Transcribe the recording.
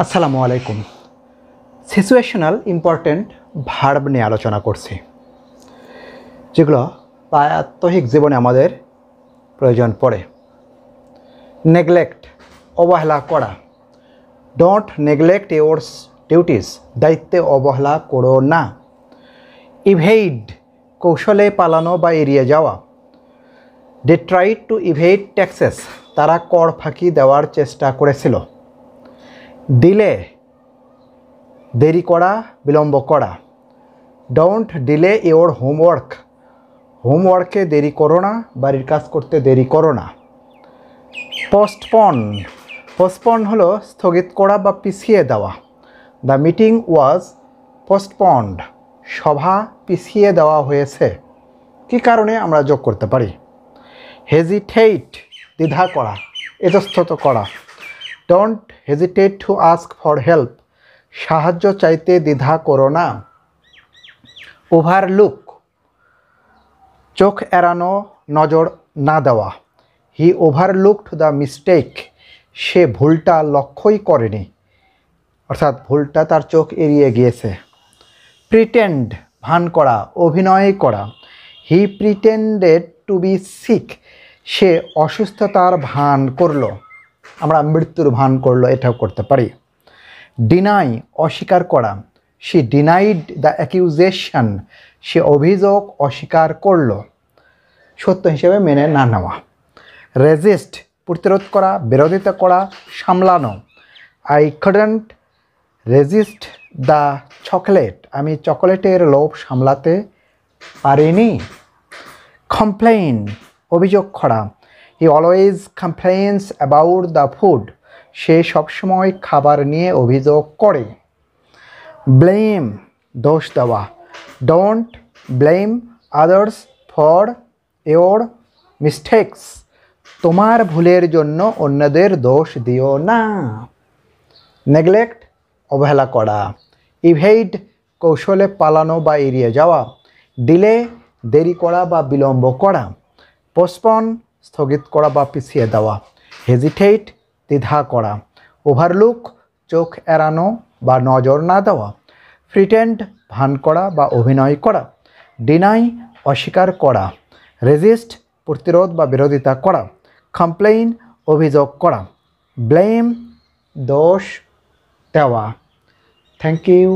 আসসালামু আলাইকুম। Situational important verb নিয়ে আলোচনা করছি, যেগুলো প্রাত্যহিক জীবনে আমাদের প্রয়োজন পড়ে। নেগলেক্ট, অবহেলা করা। ডোন্ট নেগলেক্ট ইয়োর ডিউটিস, দায়িত্বে অবহেলা করো না। ইভেইড, কৌশলে পালানো বা এড়িয়ে যাওয়া। দে ট্রাইড টু ইভেইড ট্যাক্সেস, তারা কর ফাঁকি দেওয়ার চেষ্টা করেছিল। ডিলে, দেরি করা, বিলম্ব করা। ডোন্ট ডিলে ইয়োর হোমওয়ার্ক, হোমওয়ার্কে দেরি করো না, বাড়ির কাজ করতে দেরি করো না। পোস্টপন, পোস্টপন হলো স্থগিত করা বা পিছিয়ে দেওয়া। দ্য মিটিং ওয়াজ পোস্টপন্ড, সভা পিছিয়ে দেওয়া হয়েছে। কী কারণে আমরা যোগ করতে পারি। হেজিটেট, দ্বিধা করা, ইতস্তত করা। Don't hesitate to ask for help, সাহায্য চাইতে দ্বিধা করো না। ওভারলুক, চোখ এড়ানো, নজর না দেওয়া। হি ওভারলুকড দ্য মিস্টেক, সে ভুলটা লক্ষ্যই করেনি, অর্থাৎ ভুলটা তার চোখ এড়িয়ে গিয়েছে। প্রিটেন্ড, ভান করা, অভিনয় করা। হি প্রিটেন্ডেড টু বি সিক, সে অসুস্থতার ভান করলো, আমরা মৃত্যুর ভান করলো, এটাও করতে পারি। ডিনাই, অস্বীকার করা। শি ডিনাইড দ্য অ্যাকিউজেশন, সে অভিযোগ অস্বীকার করল, সত্য হিসেবে মেনে না নেওয়া। রেজিস্ট, প্রতিরোধ করা, বিরোধিতা করা, সামলানো। I couldn't resist the chocolate, আমি চকোলেটের লোভ সামলাতে পারিনি। কমপ্লেইন, অভিযোগ করা। He always complains about the food, সে সবসময় খাবার নিয়ে অভিযোগ করে। ব্লেম, দোষ দেওয়া। Don't blame others for your mistakes, তোমার ভুলের জন্য অন্যদের দোষ দিও না। নেগলেক্ট, অবহেলা করা। ইভেইড, কৌশলে পালানো বা এড়িয়ে যাওয়া। ডিলে, দেরি করা বা বিলম্ব করা। পোস্টপন, স্থগিত করা বা পিছিয়ে দেওয়া। হেজিটেট, দ্বিধা করা। ওভারলুক, চোখ এড়ানো বা নজর না দেওয়া। প্রিটেন্ড, ভান করা বা অভিনয় করা। ডিনাই, অস্বীকার করা। রেজিস্ট, প্রতিরোধ বা বিরোধিতা করা। কমপ্লেইন, অভিযোগ করা। ব্লেম, দোষ দেওয়া। Thank you.